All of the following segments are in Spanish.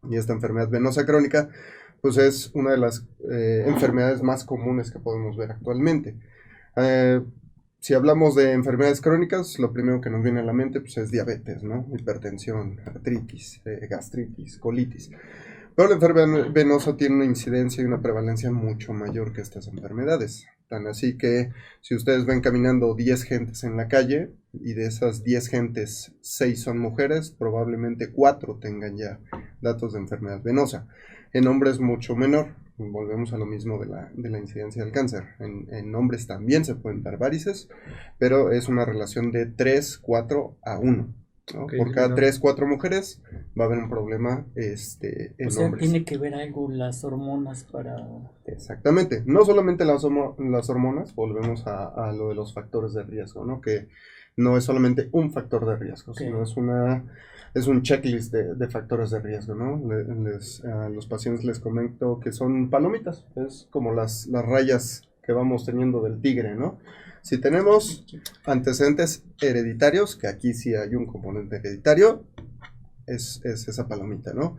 Y esta enfermedad venosa crónica, pues es una de las enfermedades más comunes que podemos ver actualmente. Eh, si hablamos de enfermedades crónicas, lo primero que nos viene a la mente pues, es diabetes, ¿no? Hipertensión, artritis, gastritis, colitis. Pero la enfermedad venosa tiene una incidencia y una prevalencia mucho mayor que estas enfermedades. Tan así que si ustedes ven caminando 10 gentes en la calle y de esas 10 gentes 6 son mujeres, probablemente 4 tengan ya datos de enfermedad venosa. En hombres mucho menor. Volvemos a lo mismo de la incidencia del cáncer. En hombres también se pueden dar varices, pero es una relación de 3, 4 a 1. ¿No? Ok, Por cada 3, 4 mujeres va a haber un problema O en sea, hombres. tiene que ver algo las hormonas para... Exactamente. No solamente las hormonas, volvemos a lo de los factores de riesgo, ¿no? Que no es solamente un factor de riesgo, Ok. sino es un checklist de factores de riesgo, ¿no? A los pacientes les comento que son palomitas, es como las rayas que vamos teniendo del tigre, ¿no? Si tenemos antecedentes hereditarios, que aquí sí hay un componente hereditario, es esa palomita, ¿no?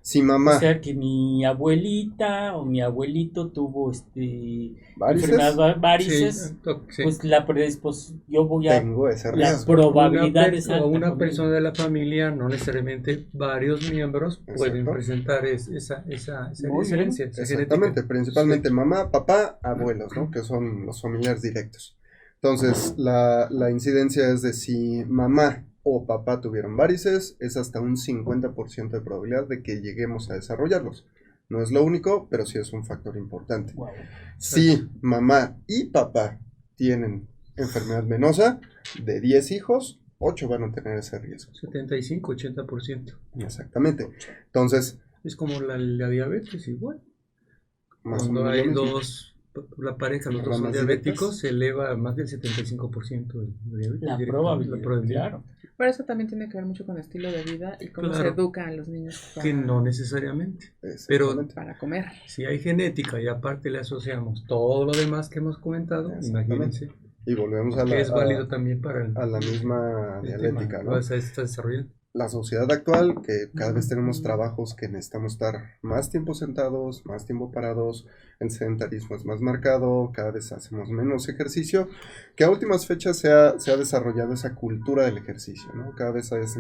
Si O mamá sea que mi abuelita o mi abuelito tuvo enfermedad varices, sí, varices, sí. pues yo voy a... tengo ese La riesgo. probabilidad es O alta una conmigo. persona de la familia, no necesariamente varios miembros, pueden Exacto. presentar esa Muy bien. diferencia, esa genética. Exactamente, Sí. principalmente mamá, papá, abuelos, ¿no? Que son los familiares directos. Entonces, la incidencia es de si mamá o papá tuvieron varices, es hasta un 50% de probabilidad de que lleguemos a desarrollarlos. No es lo único, pero sí es un factor importante. Wow. Exacto. Si mamá y papá tienen enfermedad venosa, de 10 hijos, 8 van a tener ese riesgo. 75-80%. Exactamente. Entonces, Es como la diabetes, igual. más o Cuando menos lo hay mismo. la pareja, los dos son Ramas directas. diabéticos, se eleva a más del 75% de diabetes La directamente, la probabilidad, probabilidad. claro. Pero eso también tiene que ver mucho con el estilo de vida y cómo se Claro, educan a los niños que no necesariamente. Pero Exactamente. para comer. si hay genética y aparte le asociamos todo lo demás que hemos comentado, Exactamente. imagínense Y volvemos que es válido también para a la misma el tema dialéctica, que ¿no? está desarrollando. La sociedad actual, que cada vez tenemos trabajos que necesitamos estar más tiempo sentados, más tiempo parados, el sedentarismo es más marcado, cada vez hacemos menos ejercicio, que a últimas fechas se ha desarrollado esa cultura del ejercicio, ¿no? Cada vez ves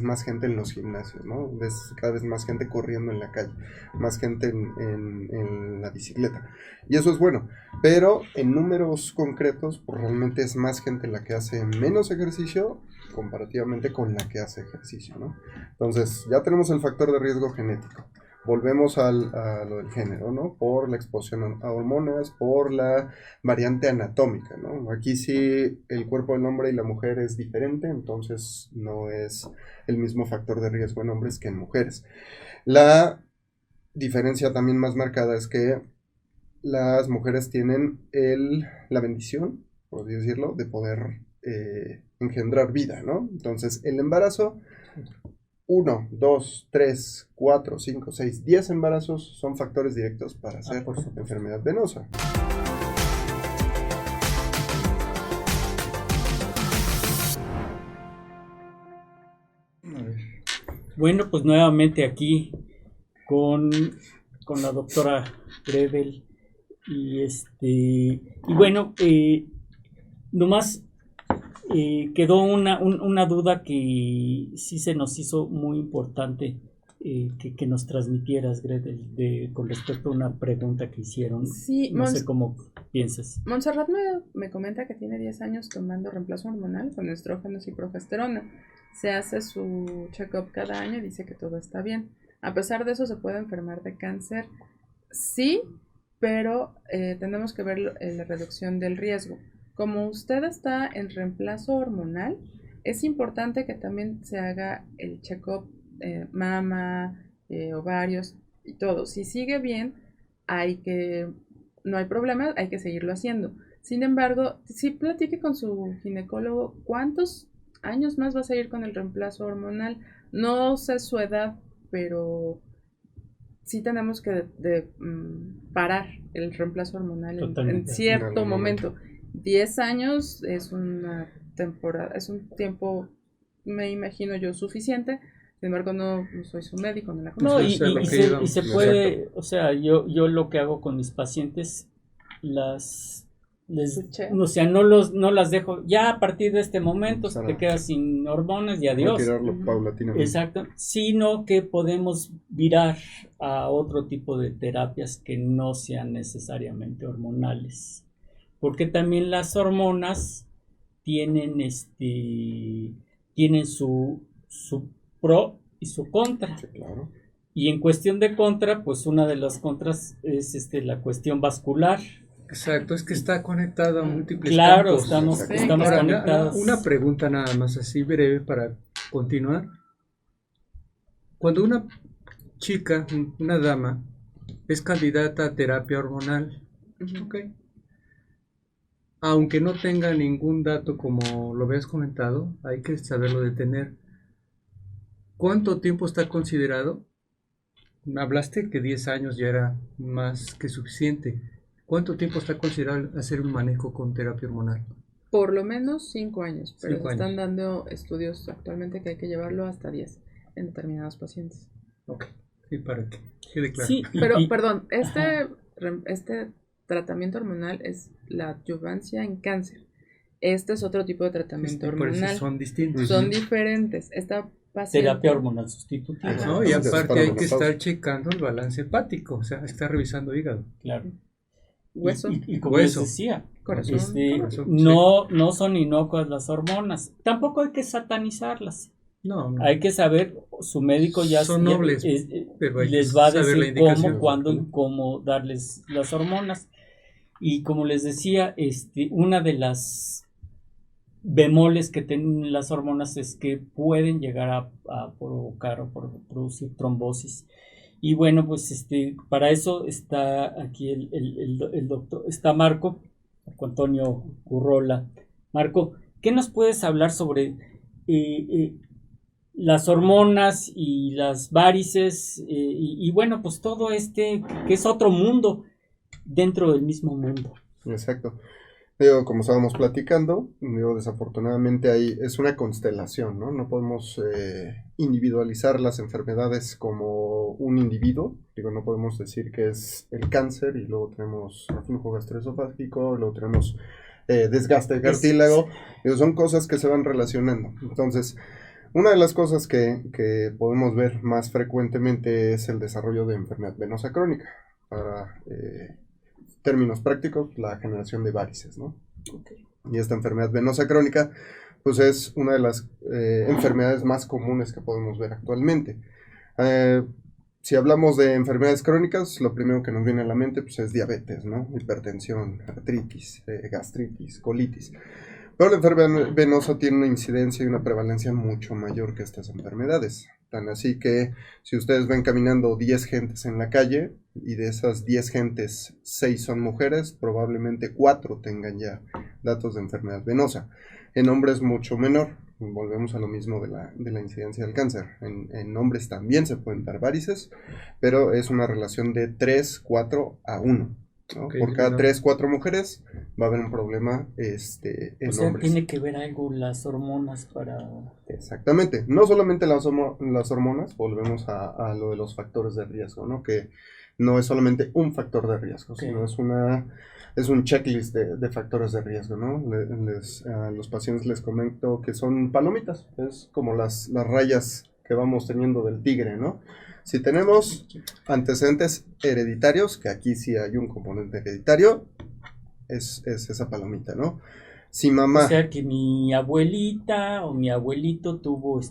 más gente en los gimnasios, ¿no? Ves cada vez más gente corriendo en la calle, más gente en la bicicleta. Y eso es bueno, pero en números concretos, pues realmente es más gente la que hace menos ejercicio comparativamente con la que hace ejercicio, ¿no? Entonces, ya tenemos el factor de riesgo genético. Volvemos a lo del género, ¿no? Por la exposición a hormonas, por la variante anatómica, ¿no? Aquí sí el cuerpo del hombre y la mujer es diferente, entonces no es el mismo factor de riesgo en hombres que en mujeres. La diferencia también más marcada es que las mujeres tienen la bendición, por así decirlo, de poder engendrar vida, ¿no? Entonces, el embarazo, 1, 2, 3, 4, 5, 6, 10 embarazos son factores directos para hacer Por supuesto. enfermedad venosa. Bueno, pues nuevamente aquí con, con la doctora Grevel y bueno, nomás quedó una duda que sí se nos hizo muy importante que nos transmitieras, Gretel, con respecto a una pregunta que hicieron. Sí, No sé cómo piensas. Montserrat me comenta que tiene 10 años tomando reemplazo hormonal con estrógenos y progesterona. Se hace su check-up cada año y dice que todo está bien. A pesar de eso, se puede enfermar de cáncer. Sí, pero tenemos que ver la reducción del riesgo. Como usted está en reemplazo hormonal, es importante que también se haga el check-up mama, ovarios y todo. Si sigue bien, no hay problema, hay que seguirlo haciendo. Sin embargo, si platique con su ginecólogo cuántos años más va a seguir con el reemplazo hormonal. No sé su edad, pero sí tenemos que parar el reemplazo hormonal en cierto momento. 10 años es una temporada, es un tiempo, me imagino yo, suficiente, Sin embargo, no soy su médico, no la No, conozco. Eso es lo que se íbamos. puede, o sea, yo lo que hago con mis pacientes, Switcheo. o sea, no las dejo, ya a partir de este momento Empezar te a- quedas sin hormonas y adiós. Retirarlo Ujú. paulatinamente. Exacto, sino que podemos virar a otro tipo de terapias que no sean necesariamente hormonales, porque también las hormonas tienen tienen su pro y su contra. Sí, claro. Y en cuestión de contra, pues una de las contras es la cuestión vascular. Exacto, es que está conectado a múltiples Claro, campos. estamos Sí, estamos claro. conectados. Una pregunta nada más así breve para continuar. Cuando una chica, una dama, es candidata a terapia hormonal, Ujú. ok, aunque no tenga ningún dato como lo habías comentado, hay que saberlo detener. ¿Cuánto tiempo está considerado? Hablaste que 10 años ya era más que suficiente. ¿Cuánto tiempo está considerado hacer un manejo con terapia hormonal? Por lo menos 5 años, pero 5 se están años. dando estudios actualmente que hay que llevarlo hasta 10 en determinados pacientes. Ok, sí, para que quede claro. Sí, Pero, y- perdón, ajá. este tratamiento hormonal es la adyuvancia en cáncer. Este es otro tipo de tratamiento Por eso hormonal. son distintos. Son diferentes. Esta paciente... terapia hormonal sustitutiva. Ajá. ¿No? Y Entonces, aparte para hay que menopausia. estar checando el balance hepático, o sea, estar revisando hígado. Claro. Hueso, Y como Hueso. les decía, corazón. corazón, no son inocuas las hormonas. Tampoco hay que satanizarlas. No, no. Hay que saber, su médico ya Son ya nobles, pero hay que les va a saber la decir indicación. cómo, cuándo y cómo darles las hormonas. Y como les decía, una de las bemoles que tienen las hormonas es que pueden llegar a provocar o producir trombosis. Y bueno, pues para eso está aquí el doctor, está Marco Antonio Currola. Marco, ¿qué nos puedes hablar sobre las hormonas y las varices y bueno, pues todo que es otro mundo dentro del mismo mundo? Exacto. Digo, como estábamos platicando, digo, desafortunadamente ahí es una constelación, ¿no? No podemos individualizar las enfermedades como un individuo. Digo, no podemos decir que es el cáncer y luego tenemos reflujo gastroesofágico, y luego tenemos desgaste de cartílago. Digo, son cosas que se van relacionando. Entonces, una de las cosas que podemos ver más frecuentemente es el desarrollo de enfermedad venosa crónica. Para términos prácticos, la generación de varices, ¿no? Y esta enfermedad venosa crónica, pues es una de las enfermedades más comunes que podemos ver actualmente. Si hablamos de enfermedades crónicas, lo primero que nos viene a la mente pues, es diabetes, ¿no? Hipertensión, artritis, gastritis, colitis. Pero la enfermedad venosa tiene una incidencia y una prevalencia mucho mayor que estas enfermedades. Tan así que si ustedes ven caminando 10 gentes en la calle y de esas 10 gentes 6 son mujeres, probablemente 4 tengan ya datos de enfermedad venosa. En hombres mucho menor. Volvemos a lo mismo de la incidencia del cáncer. En hombres también se pueden dar varices, pero es una relación de 3, 4 a 1. ¿no? Ok, Por cada no. 3, 4 mujeres va a haber un problema en O sea, hombres. tiene que ver algo las hormonas para... Exactamente. No solamente las hormonas, volvemos a lo de los factores de riesgo, ¿no? Que no es solamente un factor de riesgo, Ok. sino es un checklist de factores de riesgo, ¿no? A los pacientes les comento que son palomitas, es como las rayas que vamos teniendo del tigre, ¿no? Si tenemos antecedentes hereditarios, que aquí sí hay un componente hereditario, es esa palomita, ¿no? Si mamá... O sea, que mi abuelita o mi abuelito tuvo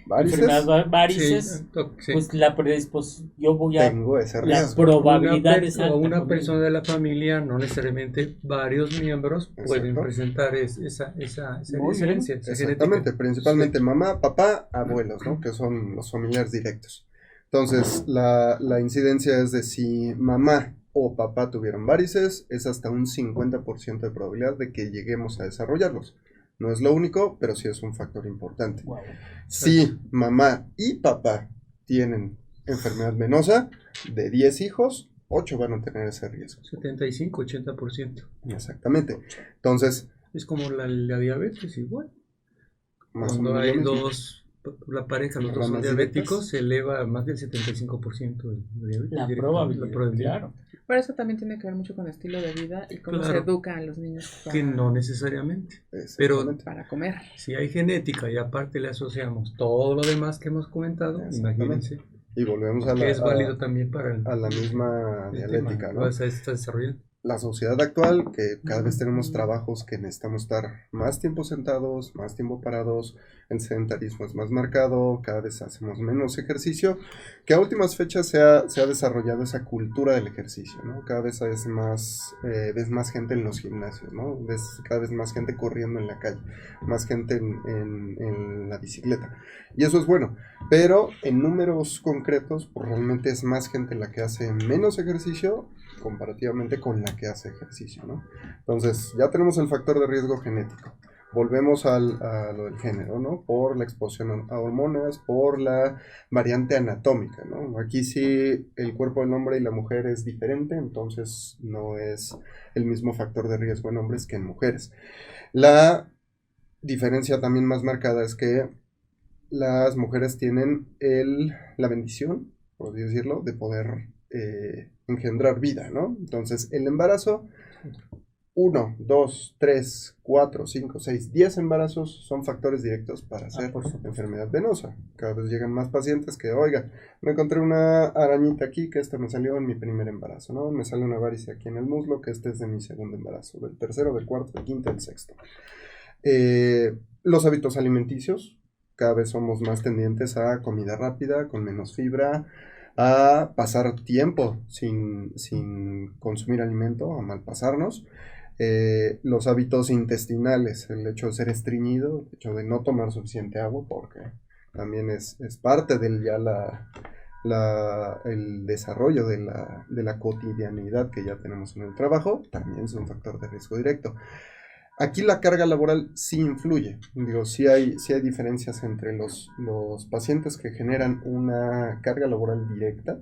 ¿Varices? enfermedad varices, Sí. pues la predisposición, yo voy a... Tengo ese La riesgo. probabilidad es alta. O una con persona él. de la familia, no necesariamente varios miembros, pueden Exacto. presentar esa Muy diferencia. esa Exactamente, genética. principalmente mamá, papá, abuelos, ¿no? Que son los familiares directos. Entonces, la incidencia es de si mamá o papá tuvieron varices, es hasta un 50% de probabilidad de que lleguemos a desarrollarlos. No es lo único, pero sí es un factor importante. Wow. Si mamá y papá tienen enfermedad venosa, de 10 hijos, 8 van a tener ese riesgo. 75, 80%. Exactamente. Entonces, Es como la diabetes, igual. más o Cuando menos hay lo mismo. dos la pareja, los dos son Ramas diabéticos, directas. se eleva a más del 75% de diabetes. La directo, probabilidad, claro. Pero eso también tiene que ver mucho con el estilo de vida y cómo se Claro. educa a los niños Que no necesariamente. Pero Exactamente. para comer. si hay genética y aparte le asociamos todo lo demás que hemos comentado, Exactamente. imagínense Y volvemos a que es válido la, también para a la misma el tema dialética, que ¿no? se está desarrollando. La sociedad actual, que cada vez tenemos trabajos que necesitamos estar más tiempo sentados, más tiempo parados, el sedentarismo es más marcado, cada vez hacemos menos ejercicio, que a últimas fechas se ha desarrollado esa cultura del ejercicio, ¿no? Cada vez ves más gente en los gimnasios, ¿no? Ves cada vez más gente corriendo en la calle, más gente en la bicicleta. Y eso es bueno, pero en números concretos, pues realmente es más gente la que hace menos ejercicio comparativamente con la que hace ejercicio, ¿no? Entonces, ya tenemos el factor de riesgo genético. Volvemos a lo del género, ¿no? Por la exposición a hormonas, por la variante anatómica, ¿no? Aquí sí el cuerpo del hombre y la mujer es diferente, entonces no es el mismo factor de riesgo en hombres que en mujeres. La diferencia también más marcada es que las mujeres tienen la bendición, por así decirlo, de poder engendrar vida, ¿no? Entonces, el embarazo, 1, 2, 3, 4, 5, 6, 10 embarazos son factores directos para hacer enfermedad venosa. Cada vez llegan más pacientes que, oiga, me encontré una arañita aquí, que esta me salió en mi primer embarazo, ¿no? Me sale una varice aquí en el muslo, que este es de mi segundo embarazo, del tercero, del cuarto, del quinto, del sexto. Los hábitos alimenticios, cada vez somos más tendientes a comida rápida, con menos fibra, a pasar tiempo sin consumir alimento, a malpasarnos. Los hábitos intestinales, el hecho de ser estreñido, el hecho de no tomar suficiente agua, porque también es parte del el desarrollo de la cotidianidad que ya tenemos en el trabajo, también es un factor de riesgo directo. Aquí la carga laboral sí influye, digo, sí hay diferencias entre los pacientes que generan una carga laboral directa,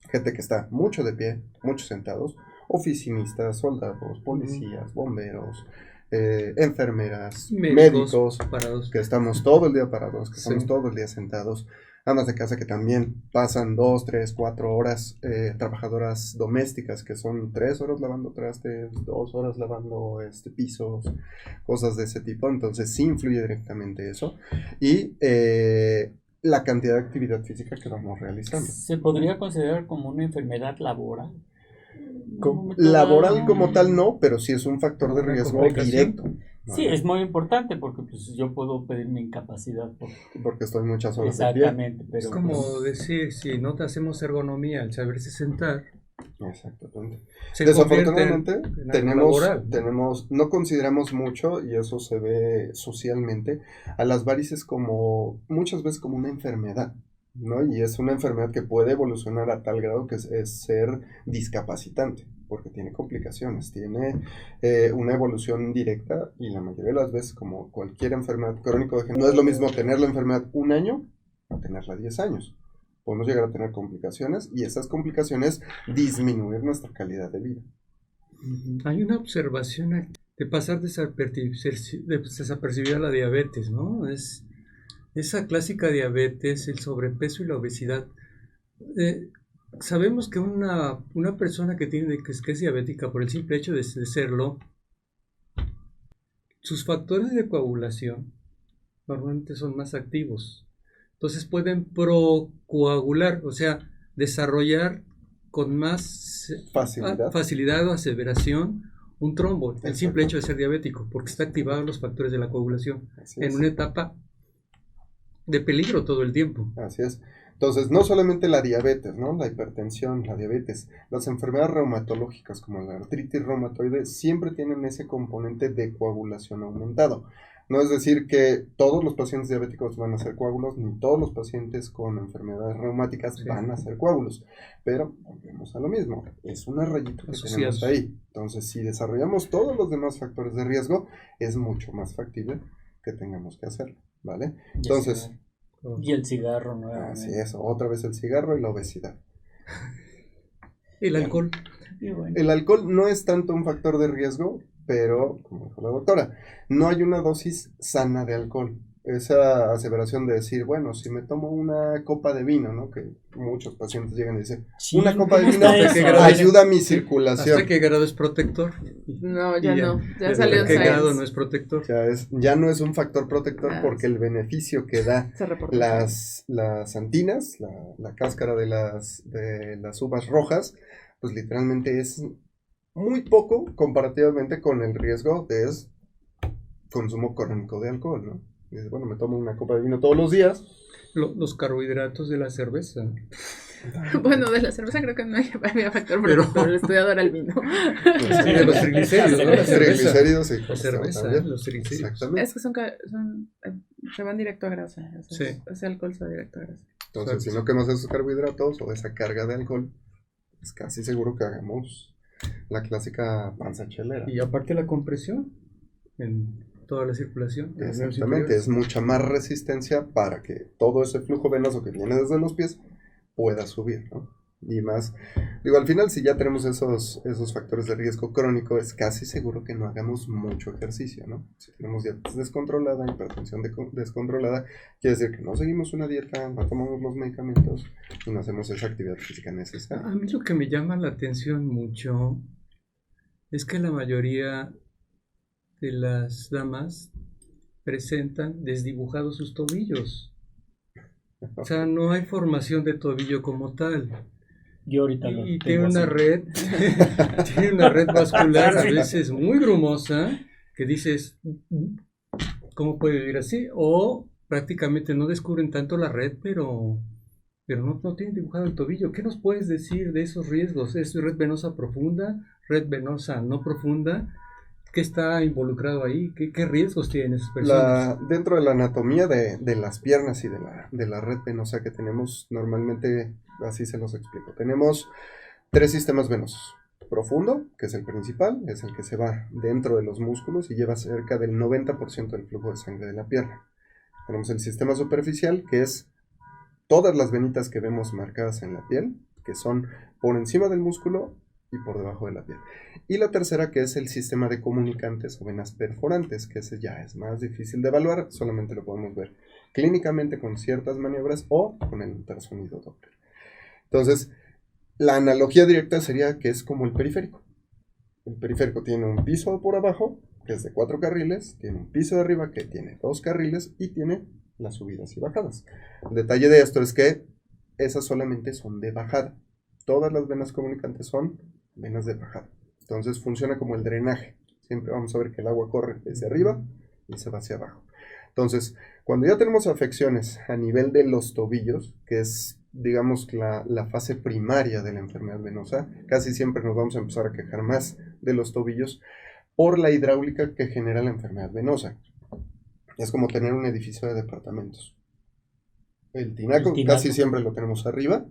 gente que está mucho de pie, muchos sentados, oficinistas, soldados, policías, bomberos, enfermeras, médicos, parados. que estamos todo el día parados, que estamos Sí. todo el día sentados, amas de casa que también pasan 2, 3, 4 horas, trabajadoras domésticas que son 3 horas lavando trastes, 2 horas lavando pisos, cosas de ese tipo, entonces sí influye directamente eso, y la cantidad de actividad física que vamos realizando. ¿Se podría considerar como una enfermedad laboral? Laboral como tal no, pero sí es un factor de Una riesgo complicación. directo. Sí, es muy importante porque pues, yo puedo pedir mi incapacidad. Porque estoy muchas horas de pie. Exactamente, pero Es como pues, decir, si no te hacemos ergonomía al saberse sentar, Exactamente. se Desafortunadamente convierte en algo laboral, ¿no? no consideramos mucho, y eso se ve socialmente, a las varices como muchas veces como una enfermedad, ¿no? Y es una enfermedad que puede evolucionar a tal grado que es ser discapacitante, porque tiene complicaciones, tiene una evolución directa, y la mayoría de las veces, como cualquier enfermedad crónica, no es lo mismo tener la enfermedad 1 año a tenerla 10 años. Podemos llegar a tener complicaciones, y esas complicaciones disminuir nuestra calidad de vida. Hay una observación aquí de pasar desapercibida la diabetes, ¿no? Es esa clásica diabetes, el sobrepeso y la obesidad. Sabemos que una persona que es diabética por el simple hecho de serlo, sus factores de coagulación normalmente son más activos. Entonces pueden procoagular, o sea, desarrollar con más facilidad o aseveración un trombo, el simple hecho de ser diabético, porque está activado los factores de la coagulación en una etapa de peligro todo el tiempo. Así es. Entonces, no solamente la diabetes, ¿no? La hipertensión, la diabetes, las enfermedades reumatológicas como la artritis reumatoide siempre tienen ese componente de coagulación aumentado. No es decir que todos los pacientes diabéticos van a ser coágulos, ni todos los pacientes con enfermedades reumáticas van a ser coágulos, pero volvemos a lo mismo, es una rayita que tenemos ahí. Entonces, si desarrollamos todos los demás factores de riesgo, es mucho más factible que tengamos que hacerlo, ¿vale? Entonces... Y el cigarro, ¿no? Así es, otra vez el cigarro y la obesidad. El alcohol. Bueno. El alcohol no es tanto un factor de riesgo, pero, como dijo la doctora, no hay una dosis sana de alcohol. esa aseveración de decir, bueno, si me tomo una copa de vino, ¿no? Que muchos pacientes llegan y dicen, Sí, una copa de ¿cómo vino está eso? ayuda a mi circulación. ¿Hasta qué grado es protector? No, ya Y no. Ya ¿hasta salió en qué grado Science. no es protector? Ya no es un factor protector Ah, porque sí. el beneficio que da Se reportó. las antinas, la cáscara de las uvas rojas, pues literalmente es muy poco comparativamente con el riesgo de consumo crónico de alcohol, ¿no? Y dices, bueno, me tomo una copa de vino todos los días. Los carbohidratos de la cerveza. Bueno, de la cerveza creo que no había factor Pero- protector. El estudiado era el vino. Sí, de los triglicéridos, ¿no? La cerveza. Triglicéridos y La colesterol cerveza, también. los triglicéridos. Exactamente. Es que se van directo a grasa. O sea, Sí. ese alcohol se va directo a grasa. Entonces, si Exacto. no quemas esos carbohidratos o esa carga de alcohol, es casi seguro que hagamos la clásica panza chelera. Y aparte la compresión en toda la circulación. de los miembros Exactamente, es inferiores. mucha más resistencia para que todo ese flujo venoso que viene desde los pies pueda subir, ¿no? Y más, digo, al final si ya tenemos esos factores de riesgo crónico, es casi seguro que no hagamos mucho ejercicio, ¿no? Si tenemos diabetes descontrolada, hipertensión descontrolada, quiere decir que no seguimos una dieta, no tomamos los medicamentos y no hacemos esa actividad física necesaria. A mí lo que me llama la atención mucho es que la mayoría de las damas presentan desdibujados sus tobillos. O sea, no hay formación de tobillo como tal. Yo ahorita lo Y tengo tiene una así. red, tiene una red vascular a veces muy grumosa que dices, ¿cómo puede vivir así? O prácticamente no descubren tanto la red, pero no tienen dibujado el tobillo. ¿Qué nos puedes decir de esos riesgos? ¿Es red venosa profunda, red venosa no profunda? ¿Qué está involucrado ahí? ¿Qué riesgos tienen esas personas? Dentro de la anatomía de las piernas y de la red venosa que tenemos, normalmente así se los explico. Tenemos 3 sistemas venosos. Profundo, que es el principal, es el que se va dentro de los músculos y lleva cerca del 90% del flujo de sangre de la pierna. Tenemos el sistema superficial, que es todas las venitas que vemos marcadas en la piel, que son por encima del músculo y por debajo de la piel. Y la tercera, que es el sistema de comunicantes o venas perforantes, que ese ya es más difícil de evaluar, solamente lo podemos ver clínicamente con ciertas maniobras o con el ultrasonido Doppler. Entonces, la analogía directa sería que es como el periférico. El periférico tiene un piso por abajo, que es de 4 carriles, tiene un piso de arriba que tiene 2 carriles y tiene las subidas y bajadas. El detalle de esto es que esas solamente son de bajada. Todas las venas comunicantes son venas de bajada. Entonces funciona como el drenaje. Siempre vamos a ver que el agua corre desde arriba y se va hacia abajo. Entonces, cuando ya tenemos afecciones a nivel de los tobillos, que es, digamos, la fase primaria de la enfermedad venosa, casi siempre nos vamos a empezar a quejar más de los tobillos por la hidráulica que genera la enfermedad venosa. Es como tener un edificio de departamentos. El tinaco casi siempre lo tenemos arriba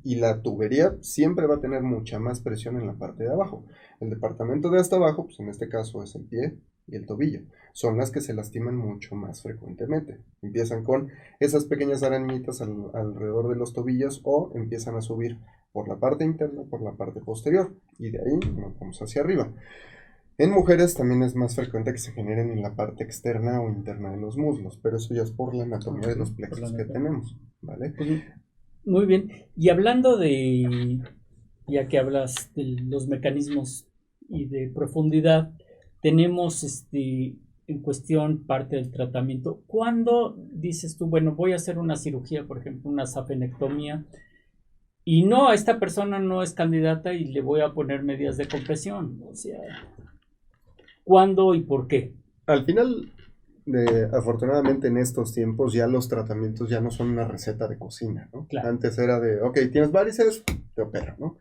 y la tubería siempre va a tener mucha más presión en la parte de abajo. El departamento de hasta abajo, pues en este caso es el pie y el tobillo, son las que se lastiman mucho más frecuentemente. Empiezan con esas pequeñas arañitas alrededor de los tobillos o empiezan a subir por la parte interna, por la parte posterior y de ahí nos vamos hacia arriba. En mujeres también es más frecuente que se generen en la parte externa o interna de los muslos, pero eso ya es por la anatomía de los plexos que tenemos, ¿vale? Pues, muy bien. Y hablando de, ya que hablas de los mecanismos y de profundidad, tenemos en cuestión parte del tratamiento. ¿Cuándo dices tú, bueno, voy a hacer una cirugía, por ejemplo, una saphenectomía, y no, esta persona no es candidata y le voy a poner medidas de compresión? O sea, ¿cuándo y por qué? Al final, afortunadamente en estos tiempos ya los tratamientos ya no son una receta de cocina, ¿no? Claro. Antes era de, ok, tienes varices, te opera, ¿no?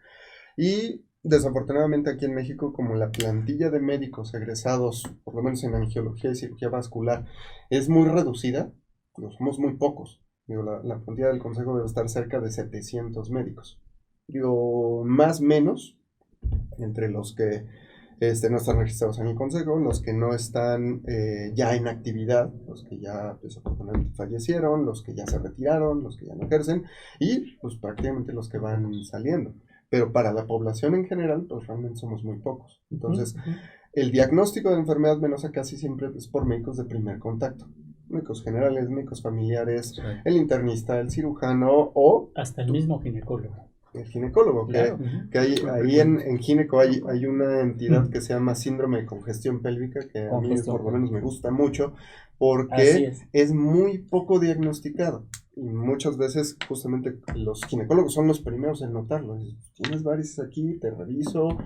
Y desafortunadamente aquí en México, como la plantilla de médicos egresados, por lo menos en angiología y cirugía vascular, es muy reducida, somos muy pocos. Digo, la plantilla del consejo debe estar cerca de 700 médicos. Digo, más o menos, entre los que no están registrados en el consejo, los que no están ya en actividad, los que ya desafortunadamente fallecieron, los que ya se retiraron, los que ya no ejercen y pues prácticamente los que van saliendo. Pero para la población en general, pues realmente somos muy pocos. Entonces, el diagnóstico de enfermedad venosa casi siempre es por médicos de primer contacto. médicos generales, médicos familiares, Sí. el internista, el cirujano o Hasta el mismo ginecólogo. el ginecólogo, Claro. que ahí en gineco hay una entidad que se llama síndrome de congestión pélvica, que a mí Congestión por lo menos me pélvica. gusta mucho, Así porque es. es muy poco diagnosticado. Y muchas veces justamente los ginecólogos son los primeros en notarlo. Tienes varices aquí, te reviso,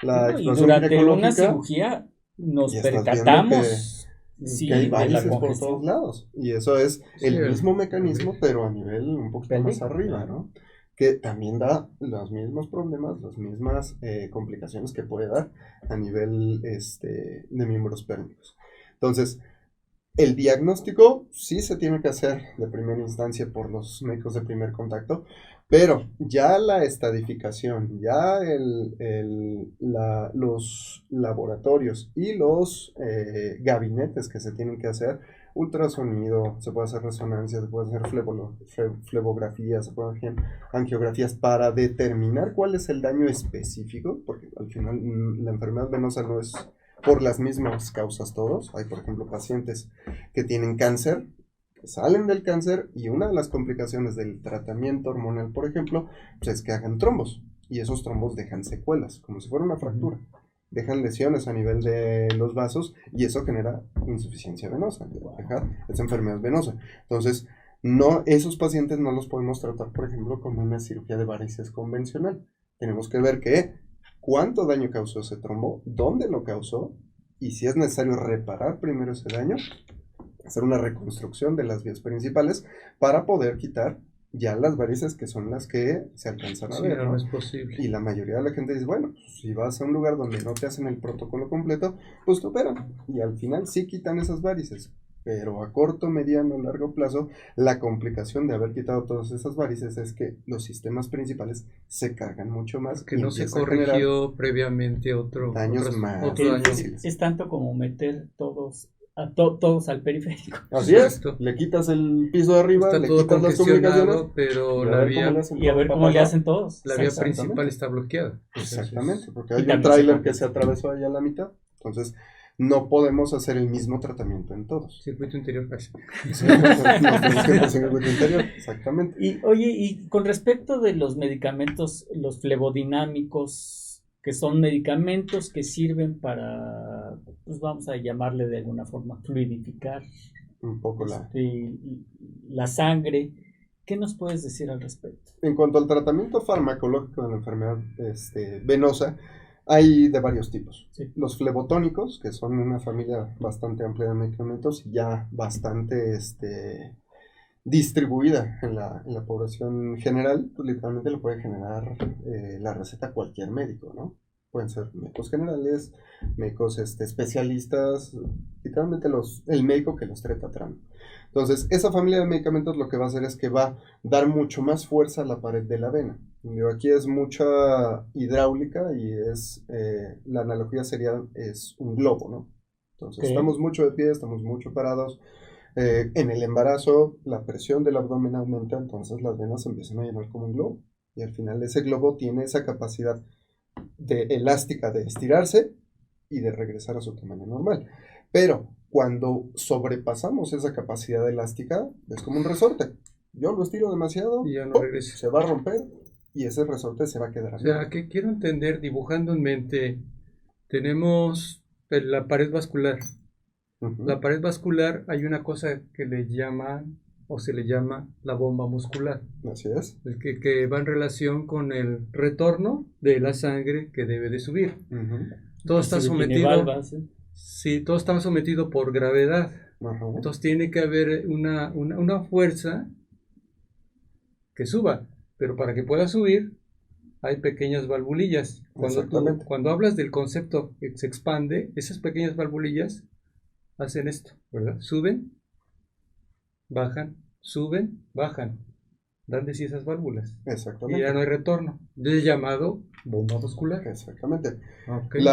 la No, y exploración durante una ginecológica cirugía nos y estás viendo percatamos sí, que hay de la varices por congestión. todos lados. Y eso es el Sí, mismo mecanismo, pero a nivel un poquito más Pélvico, arriba, claro. ¿no? Que también da los mismos problemas, las mismas complicaciones que puede dar a nivel de miembros pélvicos. Entonces, el diagnóstico sí se tiene que hacer de primera instancia por los médicos de primer contacto, pero ya la estadificación, ya los laboratorios y los gabinetes que se tienen que hacer, ultrasonido, se puede hacer resonancia, se puede hacer flebografía, se puede hacer angiografías para determinar cuál es el daño específico, porque al final la enfermedad venosa no es por las mismas causas todos. Hay, por ejemplo, pacientes que tienen cáncer, que salen del cáncer y una de las complicaciones del tratamiento hormonal, por ejemplo, pues es que hagan trombos y esos trombos dejan secuelas, como si fuera una fractura. Dejan lesiones a nivel de los vasos y eso genera insuficiencia venosa, deja esa enfermedad venosa. Entonces, no, esos pacientes no los podemos tratar, por ejemplo, con una cirugía de varices convencional. Tenemos que ver cuánto daño causó ese trombo, dónde lo causó y si es necesario reparar primero ese daño, hacer una reconstrucción de las vías principales para poder quitar ya las varices que son las que se alcanzan a Sí, ver, no ¿no? es posible. Y la mayoría de la gente dice, bueno, si vas a un lugar donde no te hacen el protocolo completo, pues te operan. Y al final sí quitan esas varices. Pero a corto, mediano, largo plazo, la complicación de haber quitado todas esas varices es que los sistemas principales se cargan mucho más Que y no se empieza a generar corrigió previamente otro daños más otro daño. difíciles. Es tanto como meter todos al periférico. Así es, Exacto. le quitas el piso de arriba, Está le todo quitas las comunicaciones congestionado, pero y a la ver vía, cómo le hacen Y a todo ver para cómo le pasar. hacen todos. la vía Exactamente. principal está bloqueada. Exactamente, porque Y hay un también se tráiler que congestiona. se atravesó ahí a la mitad. Entonces, no podemos hacer el mismo tratamiento en todos. Circuito interior. Pues. Sí, nos tenemos que ir por circuito interior, exactamente. Y oye, y con respecto de los medicamentos, los flebodinámicos, que son medicamentos que sirven para, pues vamos a llamarle de alguna forma, fluidificar Un poco la sangre. ¿Qué nos puedes decir al respecto? En cuanto al tratamiento farmacológico de la enfermedad venosa, hay de varios tipos. Sí. Los flebotónicos, que son una familia bastante amplia de medicamentos, ya bastante distribuida en la población general, pues literalmente lo puede generar la receta cualquier médico, ¿no? Pueden ser médicos generales, médicos especialistas, literalmente el médico que los esté tratando. Entonces, esa familia de medicamentos lo que va a hacer es que va a dar mucho más fuerza a la pared de la vena. Aquí es mucha hidráulica y la analogía es un globo, ¿no? Entonces, estamos mucho de pie, estamos mucho parados. En el embarazo, la presión del abdomen aumenta, entonces las venas se empiezan a llenar como un globo. Y al final ese globo tiene esa capacidad elástica de estirarse y de regresar a su tamaño normal. Pero cuando sobrepasamos esa capacidad elástica, es como un resorte. Yo lo estiro demasiado, Y ya no regresa. se va a romper y ese resorte se va a quedar O así. sea, que quiero entender, dibujando en mente, tenemos la pared vascular. Uh-huh. La pared vascular hay una cosa que le llaman o se le llama la bomba muscular, Así es. que va en relación con el retorno de la sangre que debe de subir. Uh-huh. Todo está Sí, tiene sometido, valvas, ¿eh? sí, todo está sometido por gravedad. Uh-huh. Entonces tiene que haber una fuerza que suba, pero para que pueda subir hay pequeñas valvulillas. Exactamente. Cuando hablas del concepto que se expande, esas pequeñas valvulillas hacen esto, ¿verdad? Suben, bajan, suben, bajan. Dan de sí esas válvulas. Y Exactamente. ya no hay retorno. Es llamado bomba muscular. Exactamente. Okay.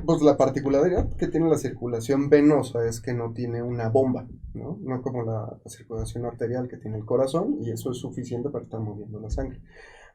Pues la particularidad que tiene la circulación venosa es que no tiene una bomba, ¿no? No como la circulación arterial que tiene el corazón, y eso es suficiente para estar moviendo la sangre.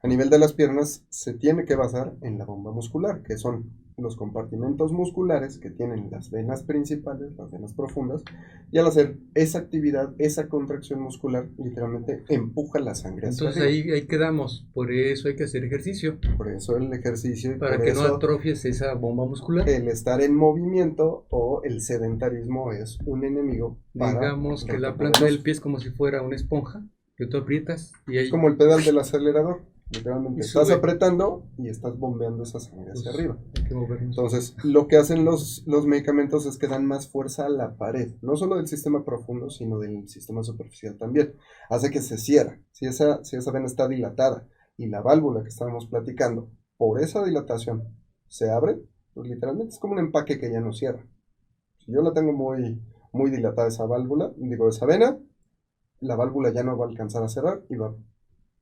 A nivel de las piernas se tiene que basar en la bomba muscular, que son los compartimentos musculares que tienen las venas principales, las venas profundas, y al hacer esa actividad, esa contracción muscular, literalmente empuja la sangre hacia Entonces arriba. ahí quedamos. Por eso hay que hacer ejercicio. Por eso el ejercicio y Para por que no eso atrofies esa bomba muscular. el estar en movimiento o el sedentarismo es un enemigo para Digamos que la el planta venoso. del pie es como si fuera una esponja que tú aprietas y ahí Es como el pedal del acelerador. Literalmente Y estás sube. apretando y estás bombeando esa sangre hacia pues, arriba. hay que movernos. Entonces, lo que hacen los medicamentos es que dan más fuerza a la pared, no solo del sistema profundo, sino del sistema superficial también. Hace que se cierre. Si esa vena está dilatada y la válvula que estábamos platicando, por esa dilatación se abre, pues literalmente es como un empaque que ya no cierra. Si yo la tengo muy dilatada esa válvula, digo esa vena, la válvula ya no va a alcanzar a cerrar y va a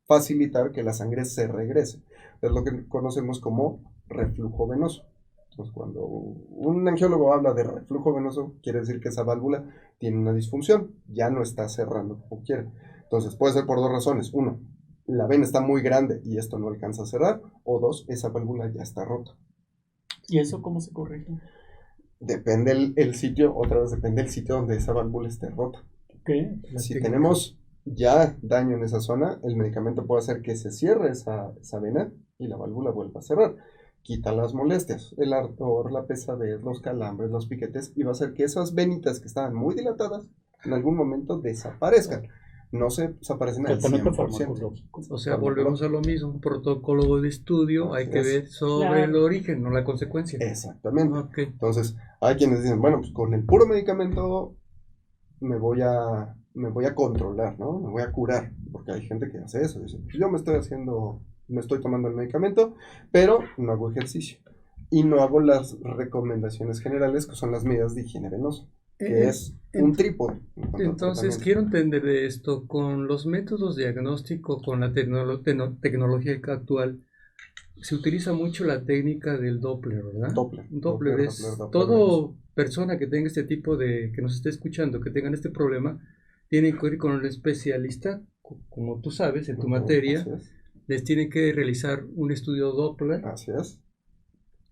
facilitar que la sangre se regrese. Es lo que conocemos como reflujo venoso. Entonces, cuando un angiólogo habla de reflujo venoso, quiere decir que esa válvula tiene una disfunción, ya no está cerrando como quiere. Entonces, puede ser por dos razones. Uno, la vena está muy grande y esto no alcanza a cerrar. O dos, esa válvula ya está rota. ¿Y eso cómo se corrige? Depende el sitio, otra vez depende del sitio donde esa válvula esté rota. ¿Qué? La Si técnica. tenemos ya daño en esa zona, el medicamento puede hacer que se cierre esa vena y la válvula vuelva a cerrar. Quita las molestias, el ardor, la pesadez, los calambres, los piquetes, y va a hacer que esas venitas que estaban muy dilatadas en algún momento desaparezcan. No se desaparecen al Tratamiento 100%. farmacológico. O sea, volvemos a lo mismo, un protocolo de estudio, hay Así que es. ver sobre Claro. el origen, no la consecuencia. Exactamente. Ok. Entonces, hay quienes dicen, bueno, pues con el puro medicamento me voy a controlar, ¿no? Me voy a curar, porque hay gente que hace eso, dice, pues yo me estoy tomando el medicamento, pero no hago ejercicio y no hago las recomendaciones generales que son las medidas de higiene venosa, que es un trípode. En cuanto al Entonces, tratamiento. quiero entender de esto, con los métodos de diagnóstico, con la tecnología actual, se utiliza mucho la técnica del Doppler, ¿verdad? Doppler, Doppler Doppler, es Doppler, Doppler, todo persona que tenga este tipo de, que nos esté escuchando, que tengan este problema, tiene que ir con el especialista, como tú sabes, en tu materia, les tiene que realizar un estudio Doppler. Así es.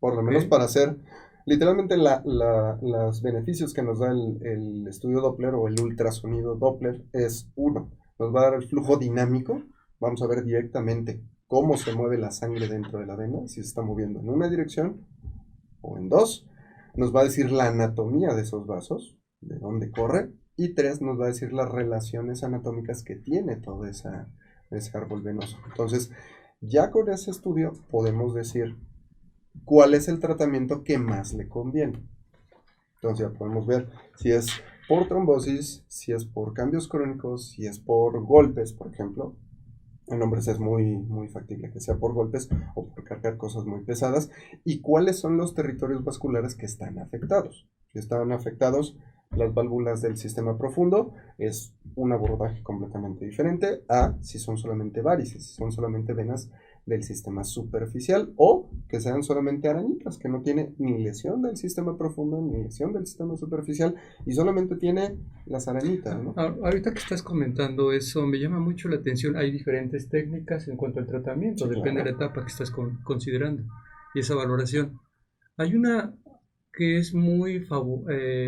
Por lo menos para hacer, literalmente los beneficios que nos da el estudio Doppler o el ultrasonido Doppler es uno, nos va a dar el flujo dinámico, vamos a ver directamente cómo se mueve la sangre dentro de la vena, si se está moviendo en una dirección o en dos, nos va a decir la anatomía de esos vasos, de dónde corre, y tres, nos va a decir las relaciones anatómicas que tiene todo ese árbol venoso. Entonces, ya con ese estudio podemos decir cuál es el tratamiento que más le conviene. Entonces ya podemos ver si es por trombosis, si es por cambios crónicos, si es por golpes, por ejemplo. En hombres es muy factible que sea por golpes o por cargar cosas muy pesadas. Y cuáles son los territorios vasculares que están afectados. Si están afectados las válvulas del sistema profundo, es un abordaje completamente diferente a si son solamente varices, si son solamente venas del sistema superficial o que sean solamente arañitas, que no tiene ni lesión del sistema profundo ni lesión del sistema superficial y solamente tiene las arañitas, ¿no? Ahorita que estás comentando eso, me llama mucho la atención. Hay diferentes técnicas en cuanto al tratamiento, Sí, depende claro. de la etapa que estás considerando y esa valoración. Hay una que es muy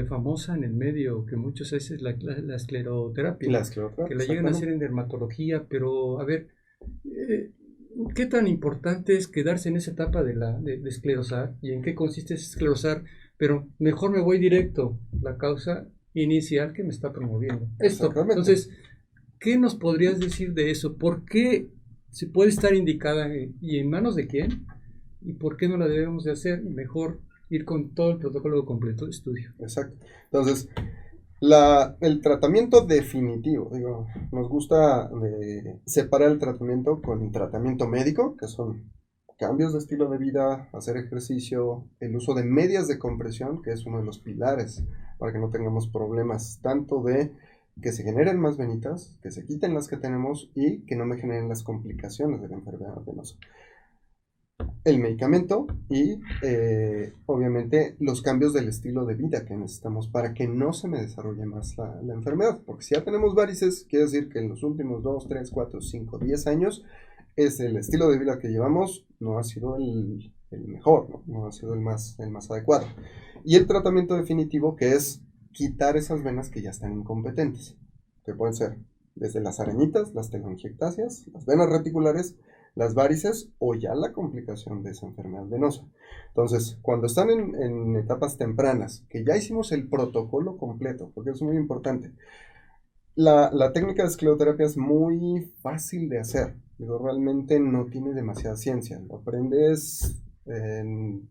famosa en el medio, que muchos veces la escleroterapia, La escleroterapia, que la llegan a hacer en dermatología, pero a ver, ¿qué tan importante es quedarse en esa etapa de esclerosar? ¿Y en qué consiste esclerosar? Pero mejor me voy directo, la causa inicial que me está promoviendo. Esto, Exactamente. entonces, ¿qué nos podrías decir de eso? ¿Por qué se puede estar indicada y en manos de quién? ¿Y por qué no la debemos de hacer? Mejor ir con todo el protocolo completo de estudio. Exacto. Entonces, el tratamiento definitivo, digo, nos gusta separar el tratamiento con tratamiento médico, que son cambios de estilo de vida, hacer ejercicio, el uso de medias de compresión, que es uno de los pilares para que no tengamos problemas tanto de que se generen más venitas, que se quiten las que tenemos y que no me generen las complicaciones de la enfermedad venosa. El medicamento y obviamente los cambios del estilo de vida que necesitamos para que no se me desarrolle más la enfermedad, porque si ya tenemos varices, quiere decir que en los últimos 2, 3, 4, 5, 10 años es el estilo de vida que llevamos, no ha sido el mejor, ¿no? No ha sido el más adecuado. Y el tratamiento definitivo, que es quitar esas venas que ya están incompetentes, que pueden ser desde las arañitas, las telangiectasias, las venas reticulares, las varices o ya la complicación de esa enfermedad venosa. Entonces, cuando están en etapas tempranas, que ya hicimos el protocolo completo, porque es muy importante, la técnica de escleroterapia es muy fácil de hacer, pero realmente no tiene demasiada ciencia, lo aprendes en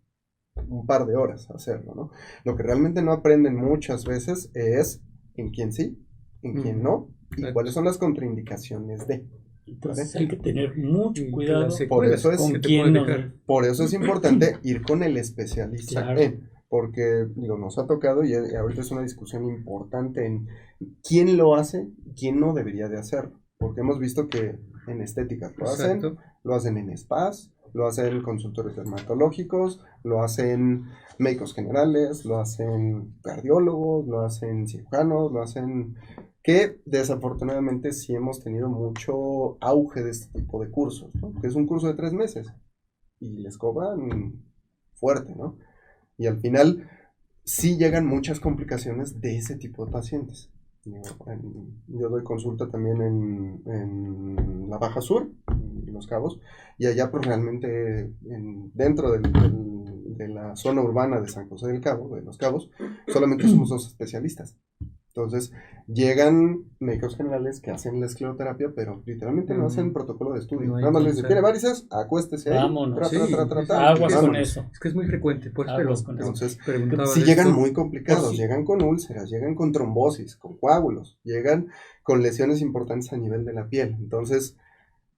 un par de horas hacerlo, ¿no? Lo que realmente no aprenden muchas veces es en quién sí, en quién no, y cuáles son las contraindicaciones de. Entonces hay que tener mucho Y cuidado las secuelas Por eso es que te quién pueden nos- dejar. Por eso es importante ir con el especialista Claro. porque nos ha tocado y ahorita es una discusión importante en quién lo hace y quién no debería de hacerlo, porque hemos visto que en estética Exacto. lo hacen en spas, lo hacen consultores dermatológicos, lo hacen médicos generales, lo hacen cardiólogos, lo hacen cirujanos, lo hacen que desafortunadamente sí hemos tenido mucho auge de este tipo de cursos, ¿no? Que es un curso de 3 meses y les cobran fuerte, ¿no? Y al final sí llegan muchas complicaciones de ese tipo de pacientes. Yo doy consulta también en la Baja Sur, en Los Cabos, y allá pues realmente dentro de la zona urbana de San José del Cabo, de Los Cabos, solamente somos 2 especialistas. Entonces, llegan médicos generales que hacen la escleroterapia, pero literalmente no hacen protocolo de estudio. No hay Nada más les quien dice, ¿tiene sabe. varices? Acuéstese ahí. Vámonos. Sí, Aguas con vámonos. eso. Es que es muy frecuente, por eso Aguas con eso. Entonces, preguntaba si de llegan esto. muy complicados, Sí. llegan con úlceras, llegan con trombosis, con coágulos, llegan con lesiones importantes a nivel de la piel. Entonces,